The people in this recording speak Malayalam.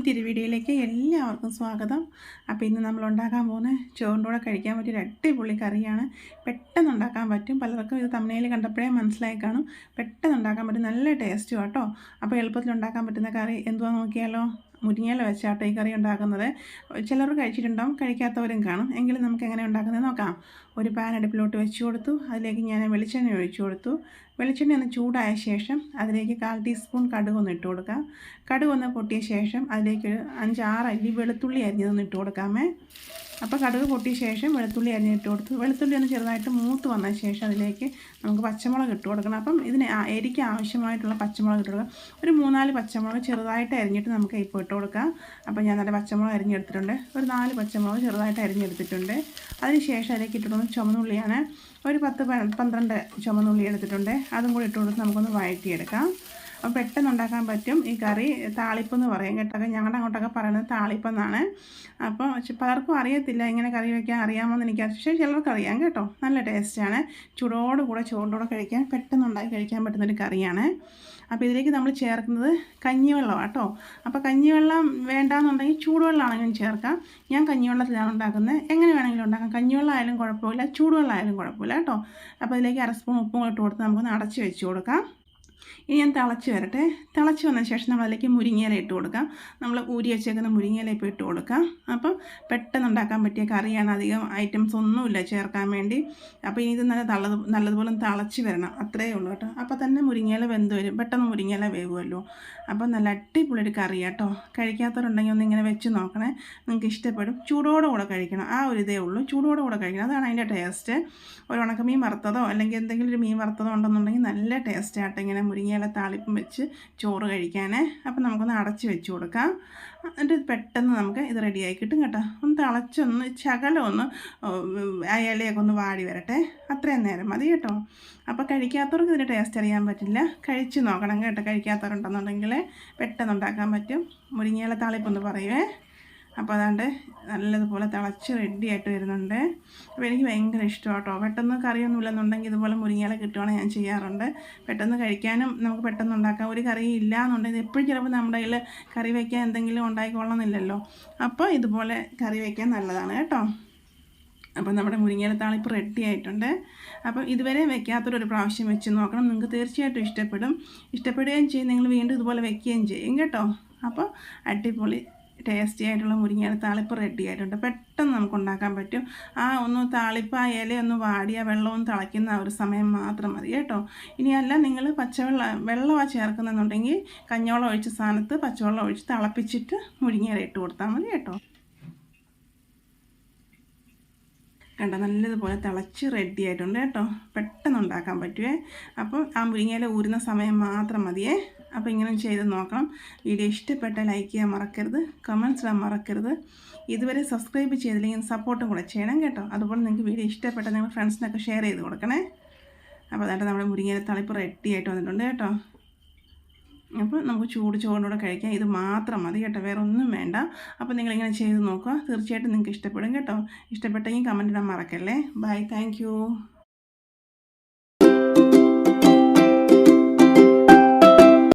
പുതിയൊരു വീഡിയോയിലേക്ക് എല്ലാവർക്കും സ്വാഗതം. അപ്പോൾ ഇന്ന് നമ്മൾ ഉണ്ടാക്കാൻ പോകുന്ന ചോറിൻ്റെ കൂടെ കഴിക്കാൻ പറ്റിയൊരു അടിപൊളി കറിയാണ്. പെട്ടെന്ന് ഉണ്ടാക്കാൻ പറ്റും. പലർക്കും ഇത് തമ്മനയിൽ കണ്ടപ്പോഴേ മനസ്സിലായി കാണും. പെട്ടെന്ന് ഉണ്ടാക്കാൻ പറ്റും, നല്ല ടേസ്റ്റും കേട്ടോ. അപ്പോൾ എളുപ്പത്തിൽ ഉണ്ടാക്കാൻ പറ്റുന്ന കറി എന്തുവാന്ന് നോക്കിയാലോ. മുരിങ്ങയില വെച്ചാട്ടോ ഈ കറി ഉണ്ടാക്കുന്നത്. ചിലർ കഴിച്ചിട്ടുണ്ടാവും, കഴിക്കാത്തവരും കാണും. എങ്കിലും നമുക്ക് എങ്ങനെ ഉണ്ടാക്കുന്നത് നോക്കാം. ഒരു പാൻ അടുപ്പിലോട്ട് വെച്ച് കൊടുത്തു. അതിലേക്ക് ഞാൻ വെളിച്ചെണ്ണ ഒഴിച്ചു കൊടുത്തു. വെളിച്ചെണ്ണ ഒന്ന് ചൂടായ ശേഷം അതിലേക്ക് 1/4 ടീസ്പൂൺ കടുകൊന്ന് ഇട്ട് കൊടുക്കാം. കടുകൊന്ന് പൊട്ടിയ ശേഷം അതിലേക്ക് 5-6 അല്ലി വെളുത്തുള്ളി അരിഞ്ഞതൊന്ന് ഇട്ട് കൊടുക്കാമേ. അപ്പോൾ കടുക് പൊട്ടിയ ശേഷം വെളുത്തുള്ളി അരിഞ്ഞിട്ട് കൊടുത്തു. വെളുത്തുള്ളി ഒന്ന് ചെറുതായിട്ട് മൂത്ത് വന്ന ശേഷം അതിലേക്ക് നമുക്ക് പച്ചമുളക് ഇട്ട് കൊടുക്കണം. അപ്പം ഇതിന് എരിക്ക് ആവശ്യമായിട്ടുള്ള പച്ചമുളക് ഇട്ട് കൊടുക്കാം. ഒരു 3-4 പച്ചമുളക് ചെറുതായിട്ട് അരിഞ്ഞിട്ട് നമുക്ക് ഇപ്പോൾ ഇട്ട് കൊടുക്കാം. അപ്പോൾ ഞാൻ നല്ല പച്ചമുളക് അരിഞ്ഞെടുത്തിട്ടുണ്ട്. ഒരു 4 പച്ചമുളക് ചെറുതായിട്ട് അരിഞ്ഞെടുത്തിട്ടുണ്ട്. അതിന് ശേഷം അതിലേക്ക് ഇട്ടിട്ടുള്ളത് ചുമന്നുള്ളിയാണ്. ഒരു 10-12 ചുമന്നുള്ളി എടുത്തിട്ടുണ്ട്. അതും കൂടി ഇട്ട് കൊടുത്ത് നമുക്കൊന്ന് വഴറ്റിയെടുക്കാം. അപ്പോൾ പെട്ടെന്ന് ഉണ്ടാക്കാൻ പറ്റും ഈ കറി. താളിപ്പെന്ന് പറയും കേട്ടോ, ഞങ്ങളുടെ അങ്ങോട്ടൊക്കെ പറയുന്നത് താളിപ്പെന്നാണ്. അപ്പോൾ പലർക്കും അറിയത്തില്ല ഇങ്ങനെ കറി വയ്ക്കാൻ അറിയാമോയെന്ന് എനിക്ക്. പക്ഷേ ചിലർക്ക് അറിയാം കേട്ടോ. നല്ല ടേസ്റ്റാണ്. ചൂടോടുകൂടെ ചോറിൻ്റെ കൂടെ കഴിക്കാൻ പെട്ടെന്ന് ഉണ്ടാക്കി കഴിക്കാൻ പറ്റുന്നൊരു കറിയാണ്. അപ്പോൾ ഇതിലേക്ക് നമ്മൾ ചേർക്കുന്നത് കഞ്ഞിവെള്ളമാണ് കേട്ടോ. അപ്പോൾ കഞ്ഞിവെള്ളം വേണ്ടാന്നുണ്ടെങ്കിൽ ചൂടുവെള്ളമാണെങ്കിലും ചേർക്കാം. ഞാൻ കഞ്ഞിവെള്ളത്തിലാണ് ഉണ്ടാക്കുന്നത്. എങ്ങനെ വേണമെങ്കിലും ഉണ്ടാക്കാം. കഞ്ഞിവെള്ളം ആയാലും കുഴപ്പമില്ല, ചൂടുവെള്ളം ആയാലും കുഴപ്പമില്ല കേട്ടോ. അപ്പോൾ ഇതിലേക്ക് 1 സ്പൂൺ ഉപ്പും ഇട്ട് കൊടുത്ത് നമുക്കൊന്ന് അടച്ച് വെച്ച് കൊടുക്കാം. ഇനി ഞാൻ തിളച്ച് വരട്ടെ. തിളച്ച് വന്ന ശേഷം നമ്മൾ അതിലേക്ക് മുരിങ്ങയില ഇട്ട് കൊടുക്കാം. നമ്മൾ ഊരി വെച്ചേക്കുന്ന മുരിങ്ങയില ഇപ്പോൾ ഇട്ട് കൊടുക്കാം. അപ്പം പെട്ടെന്ന് ഉണ്ടാക്കാൻ പറ്റിയ കറിയാണ്. അധികം ഐറ്റംസ് ഒന്നുമില്ല ചേർക്കാൻ വേണ്ടി. അപ്പോൾ ഇനി ഇത് നല്ലതുപോലെ തിളച്ച് വരണം, അത്രയേ ഉള്ളൂ കേട്ടോ. അപ്പോൾ തന്നെ മുരിങ്ങയില വെന്ത് വരും, പെട്ടെന്ന് മുരിങ്ങയില വേവുമല്ലോ. അപ്പോൾ നല്ല അടിപൊളിയൊരു കറി കേട്ടോ. കഴിക്കാത്തവരുണ്ടെങ്കിൽ ഒന്ന് ഇങ്ങനെ വെച്ച് നോക്കണേ, നിങ്ങൾക്ക് ഇഷ്ടപ്പെടും. ചൂടോടെ കൂടെ കഴിക്കണം, ആ ഒരു ഇതേ ഉള്ളൂ. ചൂടോടെ കൂടെ കഴിക്കണം, അതാണ് അതിൻ്റെ ടേസ്റ്റ്. ഒരു ഉണക്കമീൻ വറുത്തതോ അല്ലെങ്കിൽ എന്തെങ്കിലും ഒരു മീൻ വറുത്തതോ ഉണ്ടെന്നുണ്ടെങ്കിൽ നല്ല ടേസ്റ്റ് ആട്ടോ ഇങ്ങനെ മുരിങ്ങയില താളിപ്പം വെച്ച് ചോറ് കഴിക്കാനേ. അപ്പം നമുക്കൊന്ന് അടച്ച് വെച്ച് കൊടുക്കാം. എന്നിട്ട് പെട്ടെന്ന് നമുക്ക് ഇത് റെഡിയായി കിട്ടും കേട്ടോ. ഒന്ന് തിളച്ചൊന്ന് ശകലമൊന്ന് ആ ഇലയൊക്കെ ഒന്ന് വാടി വരട്ടെ, അത്രയും നേരം മതി കേട്ടോ. അപ്പോൾ കഴിക്കാത്തവർക്ക് ഇതിൻ്റെ ടേസ്റ്റ് അറിയാൻ പറ്റില്ല, കഴിച്ച് നോക്കണം കേട്ടോ. കഴിക്കാത്തവരുണ്ടെന്നുണ്ടെങ്കിൽ പെട്ടെന്ന് ഉണ്ടാക്കാൻ പറ്റും. മുരിങ്ങയില താളിപ്പൊന്ന് പറയുവേ. അപ്പോൾ അതാണ്ട് നല്ലതുപോലെ തിളച്ച് റെഡിയായിട്ട് വരുന്നുണ്ട്. അപ്പോൾ എനിക്ക് ഭയങ്കര ഇഷ്ടമാണ് കേട്ടോ. പെട്ടെന്ന് കറിയൊന്നും ഇല്ലെന്നുണ്ടെങ്കിൽ ഇതുപോലെ മുരിങ്ങയില കിട്ടുവാണെങ്കിൽ ഞാൻ ചെയ്യാറുണ്ട്. പെട്ടെന്ന് കഴിക്കാനും നമുക്ക് പെട്ടെന്ന് ഉണ്ടാക്കാം. ഒരു കറി ഇല്ല എന്നുണ്ടെങ്കിൽ എപ്പോഴും ചിലപ്പോൾ നമ്മുടെ കയ്യിൽ കറി വയ്ക്കാൻ എന്തെങ്കിലും ഉണ്ടായിക്കൊള്ളണമെന്നില്ലല്ലോ. അപ്പോൾ ഇതുപോലെ കറി വയ്ക്കാൻ നല്ലതാണ് കേട്ടോ. അപ്പോൾ നമ്മുടെ മുരിങ്ങയില താളിപ്പ് റെഡി ആയിട്ടുണ്ട്. അപ്പം ഇതുവരെ വെക്കാത്തൊരു പ്രാവശ്യം വെച്ച് നോക്കണം, നിങ്ങൾക്ക് തീർച്ചയായിട്ടും ഇഷ്ടപ്പെടും. ഇഷ്ടപ്പെടുകയും ചെയ്യും, നിങ്ങൾ വീണ്ടും ഇതുപോലെ വെക്കുകയും ചെയ്യും കേട്ടോ. അപ്പോൾ അടിപൊളി ടേസ്റ്റി ആയിട്ടുള്ള മുരിങ്ങയില താളിപ്പ് റെഡി ആയിട്ടുണ്ട്. പെട്ടെന്ന് നമുക്ക് ഉണ്ടാക്കാൻ പറ്റും. ഒന്ന് താളിപ്പ് ആ ഇലയൊന്ന് വാടിയ വെള്ളവും തിളയ്ക്കുന്ന ആ ഒരു സമയം മാത്രം മതി കേട്ടോ. ഇനിയല്ല നിങ്ങൾ വെള്ളമാണ് ചേർക്കുന്നുണ്ടെങ്കിൽ കഞ്ഞിവെള്ളം ഒഴിച്ച സ്ഥാനത്ത് പച്ചവെള്ളം ഒഴിച്ച് തിളപ്പിച്ചിട്ട് മുരിങ്ങയില ഇട്ട് കൊടുത്താൽ മതി കേട്ടോ. കണ്ടോ, നല്ലതുപോലെ തിളച്ച് റെഡി ആയിട്ടുണ്ട് കേട്ടോ. പെട്ടെന്ന് ഉണ്ടാക്കാൻ പറ്റുമേ. അപ്പോൾ ആ മുരിങ്ങയില ഊരുന്ന സമയം മാത്രം മതിയേ. അപ്പോൾ ഇങ്ങനെ ചെയ്ത് നോക്കണം. വീഡിയോ ഇഷ്ടപ്പെട്ടാൽ ലൈക്ക് ചെയ്യാൻ മറക്കരുത്, കമൻറ്റ്സ് ഇടാൻ മറക്കരുത്. ഇതുവരെ സബ്സ്ക്രൈബ് ചെയ്തില്ലെങ്കിൽ സപ്പോർട്ടും കൂടെ ചെയ്യണം കേട്ടോ. അതുപോലെ നിങ്ങൾക്ക് വീഡിയോ ഇഷ്ടപ്പെട്ടാൽ നിങ്ങൾ ഫ്രണ്ട്സിനൊക്കെ ഷെയർ ചെയ്ത് കൊടുക്കണേ. അപ്പോൾ അതായിട്ട് നമ്മുടെ മുരിങ്ങയില താളിപ്പ് റെഡി ആയിട്ട് വന്നിട്ടുണ്ട് കേട്ടോ. അപ്പോൾ നമുക്ക് ചോറിനൂടെ കഴിക്കാം. ഇത് മാത്രം മതി കേട്ടോ, വേറെ ഒന്നും വേണ്ട. അപ്പോൾ നിങ്ങളിങ്ങനെ ചെയ്ത് നോക്കുക, തീർച്ചയായിട്ടും നിങ്ങൾക്ക് ഇഷ്ടപ്പെടും കേട്ടോ. ഇഷ്ടപ്പെട്ടെങ്കിൽ കമൻറ്റ് ഇടാൻ മറക്കല്ലേ. Bye, thank U.